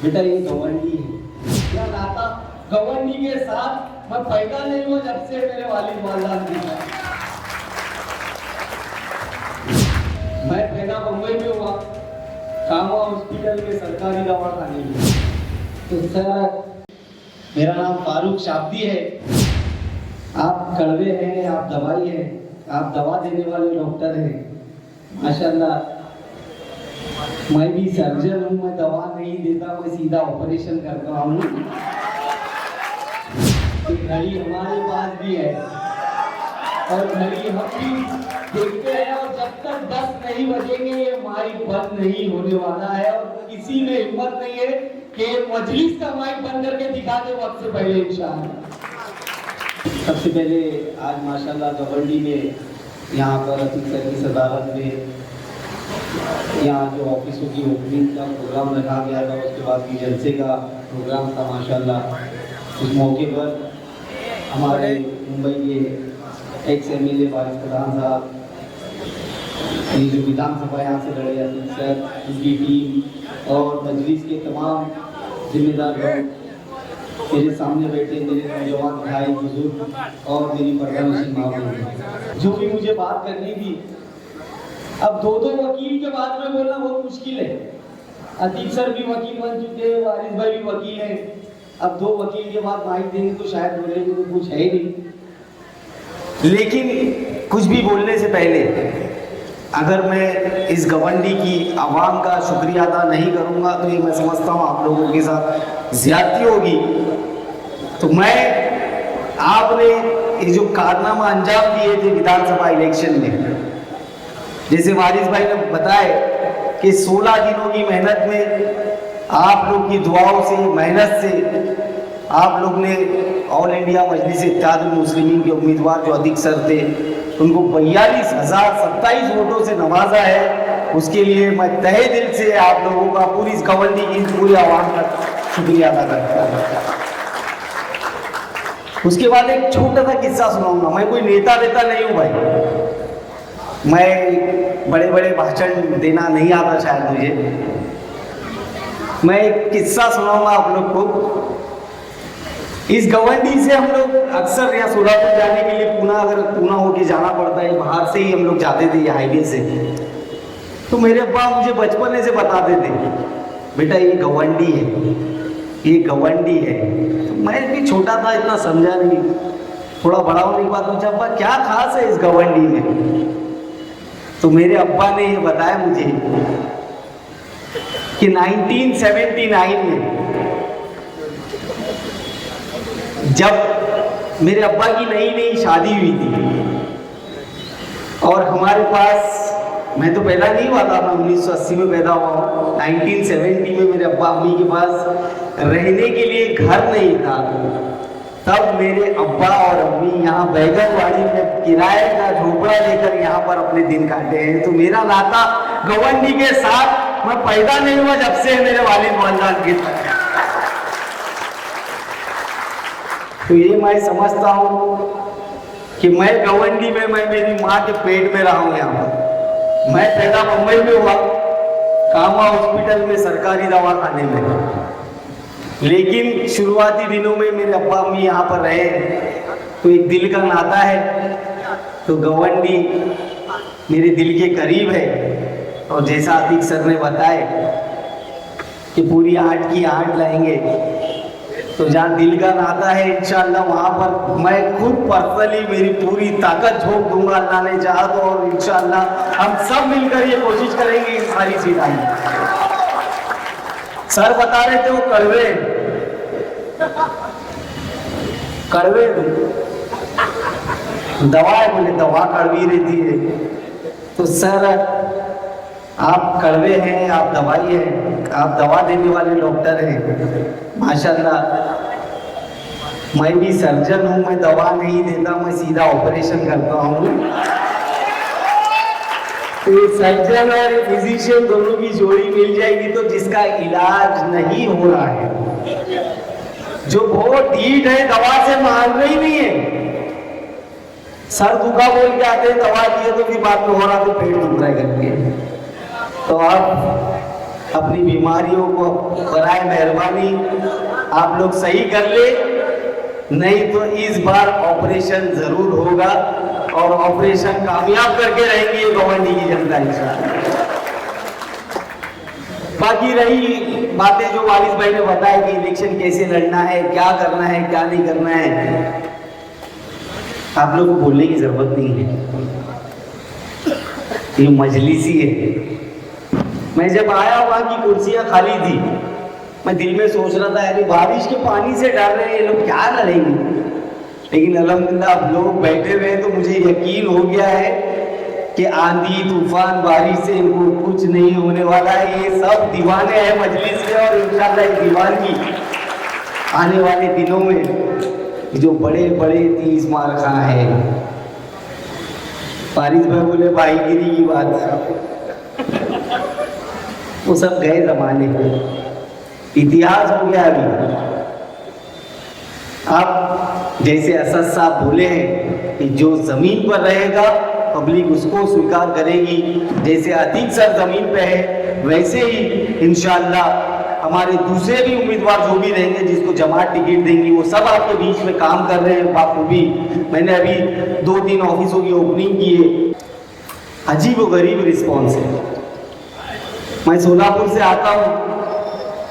बेटा ये गवंडी है। क्या नाता गवंडी के साथ मैं पैदा नहीं हुआ जब से मेरे वालिद वालदान की। मैं पैदा मुंबई में हुआ, कामा हॉस्पिटल के सरकारी दवाखाने में। तो सर मेरा नाम फारूक शाब्दी है। आप कड़वे हैं, आप दवाई हैं, आप दवा देने वाले डॉक्टर हैं माशाल्लाह। मैं भी सर्जन हूँ, मैं दवा नहीं देता, मैं सीधा ऑपरेशन करता हूँ। घड़ी हमारे पास भी है और घड़ी हम भी देखते हैं, और जब तक 10 नहीं बजेंगे ये माइक बंद नहीं होने वाला है। और किसी में हिम्मत नहीं है कि मजलिस का माइक बंद करके दिखा दे वक्त से पहले इंशाअल्लाह। सबसे पहले आज माशाल्लाह गवंडी में यहाँ पर अतीक सर की सदारत में यहाँ जो ऑफिसों की ओपनिंग का प्रोग्राम रखा गया था, उसके बाद भी जलसे का प्रोग्राम था माशाल्लाह। उस मौके पर हमारे मुंबई के एक्स एमएलए वारिस प्रधान साहब, ये जो विधानसभा यहाँ से लड़े अतीक सर, उनकी टीम और मजलिस के तमाम जिम्मेदार लोग, मेरे सामने बैठे मेरे नौजवान भाई बुजुर्ग और मेरी परदानशीन माँ, जो भी मुझे बात करनी थी। अब दो वकील के बाद में बोलना बहुत मुश्किल है। अतीक सर भी वकील बन चुके हैं, वारिस भाई भी वकील हैं। अब 2 वकील के बाद माइक देंगे तो शायद बोलेंगे तो कुछ है ही नहीं। लेकिन कुछ भी बोलने से पहले अगर मैं इस गवंडी की आवाम का शुक्रिया अदा नहीं करूंगा तो ये मैं समझता हूँ आप लोगों के साथ ज्यादती होगी। तो मैं आपने ये जो कारनामा अंजाम दिए थे विधानसभा इलेक्शन में, जैसे वारिस भाई ने बताया कि 16 दिनों की मेहनत में आप लोग की दुआओं से, मेहनत से आप लोग ने ऑल इंडिया मजलिस इत्तेहादुल मुस्लिमीन के उम्मीदवार जो अतीक सर थे उनको 42,027 वोटों से नवाजा है। उसके लिए मैं तहे दिल से आप लोगों का, पूरी इस गवंडी की पूरी आवाम का शुक्रिया अदा करता हूँ। उसके बाद एक छोटा सा किस्सा सुनाऊंगा। मैं कोई नेता नहीं हूँ भाई, मैं बड़े बड़े भाषण देना नहीं आता शायद मुझे। मैं एक किस्सा सुनाऊंगा आप लोग को। इस गवंडी से हम लोग अक्सर यहाँ सोलापुर जाने के लिए अगर पूना होके जाना पड़ता है, बाहर से ही हम लोग जाते थे हाईवे से। तो मेरे अब्बा मुझे बचपन से बताते थे बेटा ये गवंडी है, ये गवंडी है। तो मैं भी छोटा था, इतना समझा नहीं। थोड़ा बड़ा होने के बाद पूछा अब्बा क्या खास है इस गवंडी में। तो मेरे अब्बा ने ये बताया मुझे कि 1979 में जब मेरे अब्बा की नई शादी हुई थी और हमारे पास, मैं तो पैदा नहीं हुआ था, मैं 1980 में पैदा हुआ हूँ। 1970 में मेरे अब्बा अम्मी के पास रहने के लिए घर नहीं था। तब मेरे अब्बा और अम्मी यहाँ बैगनवाड़ी में किराए का झोपड़ा लेकर यहाँ पर अपने दिन काटे हैं। तो मेरा नाता गवंडी के साथ मैं पैदा नहीं हुआ जब से मेरे वालिद वालदान के। तो ये मैं समझता हूँ कि मैं गवंडी में, मैं मेरी माँ के पेट में रहा हूँ। यहाँ पर मैं पैदा मुंबई में हुआ, कामा हॉस्पिटल में सरकारी दवाखाने में। लेकिन शुरुआती दिनों में मेरे अब्बा अम्मी यहाँ पर रहे, तो एक दिल का नाता है। तो गवंडी मेरे दिल के करीब है। और जैसा अतीक सर ने बताया कि पूरी 8 की 8 लाएंगे, तो जहाँ दिल का नाता है इंशाअल्लाह वहाँ पर मैं खुद पर्सनली मेरी पूरी ताकत झोंक दूंगा अल्लाह ने चाहा तो। और इंशाअल्लाह हम सब मिलकर ये कोशिश करेंगे कि सारी सीट आएंगे। सर बता रहे थे वो कड़वे दवा है, बोले दवा कड़वी रहती है। तो सर आप कड़वे हैं, आप दवाई हैं, आप दवा देने वाले डॉक्टर हैं माशाल्लाह। मैं भी सर्जन हूँ, मैं दवा नहीं देता, मैं सीधा ऑपरेशन करता हूँ। तो सर्जन और फिजिशियन दोनों की जोड़ी मिल जाएगी तो जिसका इलाज नहीं हो रहा है, जो बहुत ढीठ है, दवा से मान रही नहीं है, सर दुखा बोल के आते हैं, दवा दिए तो भी बात में हो रहा तो पेट दुख रहा है करके। तो आप अपनी बीमारियों को बराए मेहरबानी आप लोग सही कर ले, नहीं तो इस बार ऑपरेशन जरूर होगा और ऑपरेशन कामयाब करके रहेंगी ये गवर्नमेंट की जनता इंशाल्लाह। बाकी रही बातें जो वारिस भाई ने बताया कि इलेक्शन कैसे लड़ना है, क्या करना है, क्या नहीं करना है, आप लोगों को बोलने की जरूरत नहीं है, ये मजलिसी है। मैं जब आया वहां की कुर्सियां खाली थी, मैं दिल में सोच रहा था अरे बारिश के पानी से डर रहे हैं ये लोग, क्या लड़ेंगे, लेकिन अल्हम्दुलिल्लाह अब लोग बैठे हुए हैं तो मुझे यकीन हो गया है कि आंधी तूफान बारिश से इनको कुछ नहीं होने वाला है। ये सब दीवाने हैं मजलिस में और इंशाल्लाह ये दीवानगी आने वाले दिनों में जो बड़े बड़े 30 मार खा है। फारिस भाई बोले भाईगिरी की बात, वो सब गए जमाने, इतिहास हो गया अभी। आप जैसे असद साहब बोले हैं कि जो जमीन पर रहेगा पब्लिक उसको स्वीकार करेगी, जैसे अधिक सर जमीन पे है वैसे ही इंशाल्लाह हमारे दूसरे भी उम्मीदवार जो भी रहेंगे जिसको जमात टिकट देंगी वो सब आपके बीच में काम कर रहे हैं बाखूबी। मैंने अभी 2-3 ऑफिसों की ओपनिंग की है, अजीब व गरीब रिस्पॉन्स है। मैं सोलापुर से आता हूँ,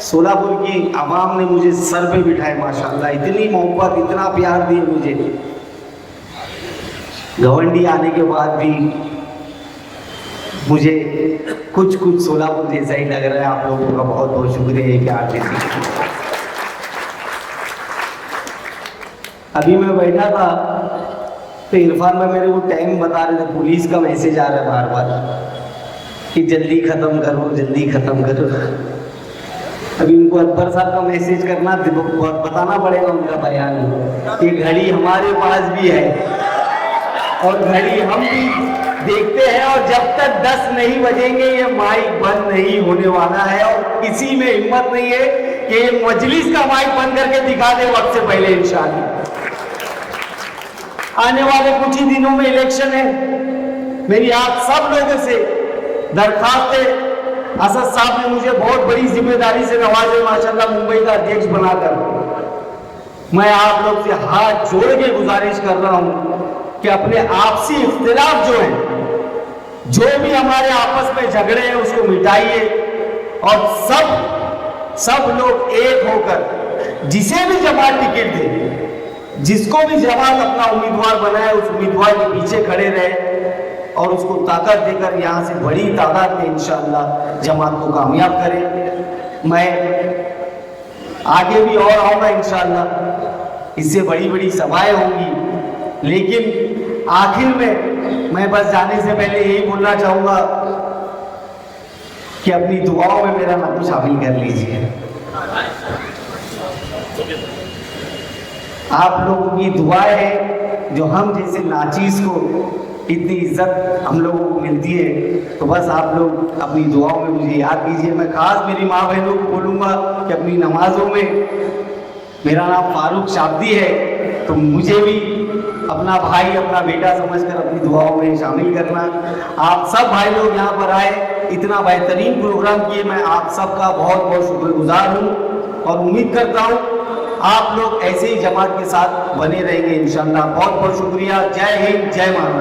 सोलापुर की आवाम ने मुझे सर पे बिठाए माशाल्लाह, इतनी मोहब्बत इतना प्यार दिए मुझे। गवंडी आने के बाद भी मुझे कुछ सोलापुर जैसा ही लग रहा है। आप लोगों का बहुत बहुत शुक्रिया है कि आप जैसे। अभी मैं बैठा था तो इरफान में मेरे को टाइम बता रहे थे, पुलिस का मैसेज आ रहा है बार बार कि जल्दी ख़त्म करो जल्दी ख़त्म करो। अभी उनको अकबर साहब का मैसेज करना बताना पड़ेगा उनका बयान कि घड़ी हमारे पास भी है और घड़ी हम भी देखते हैं, और जब तक 10 नहीं बजेंगे ये माइक बंद नहीं होने वाला है। और किसी में हिम्मत नहीं है कि ये मजलिस का माइक बंद करके दिखा दे वक्त से पहले इंशाअल्लाह। आने वाले कुछ ही दिनों में इलेक्शन है। मेरी आप सब लोगों से दरखास्त है, असद साहब ने मुझे बहुत बड़ी जिम्मेदारी से नवाजे माशाल्लाह मुंबई का अध्यक्ष बनाकर, मैं आप लोग से हाथ जोड़ के गुजारिश कर रहा हूं कि अपने आपसी इख्तिलाफ जो है, जो भी हमारे आपस में झगड़े हैं उसको मिटाइए और सब लोग एक होकर जिसे भी जमात टिकट दे, जिसको भी जमात अपना उम्मीदवार बनाए उस उम्मीदवार के पीछे खड़े रहे और उसको ताकत देकर यहाँ से बड़ी तादाद में इंशाअल्लाह जमात को कामयाब करें। मैं आगे भी और आऊँगा इंशाअल्लाह, इससे बड़ी बड़ी सभाएं होंगी, लेकिन आखिर में मैं बस जाने से पहले यही बोलना चाहूँगा कि अपनी दुआओं में मेरा नाम शामिल कर लीजिए। आप लोगों की दुआएं है जो हम जैसे नाचीज को इतनी इज्जत हम लोगों को मिलती है, तो बस आप लोग अपनी दुआओं में मुझे याद कीजिए। मैं खास मेरी माँ बहनों को बोलूँगा कि अपनी नमाजों में, मेरा नाम फारूक शाब्दी है तो मुझे भी अपना भाई अपना बेटा समझकर अपनी दुआओं में शामिल करना। आप सब भाई लोग यहाँ पर आए, इतना बेहतरीन प्रोग्राम किए, मैं आप सबका बहुत बहुत शुक्रगुजार हूँ और उम्मीद करता हूँ आप लोग ऐसे ही जमात के साथ बने रहेंगे इंशाअल्लाह। बहुत बहुत शुक्रिया। जय हिंद, जय महाराष्ट्र।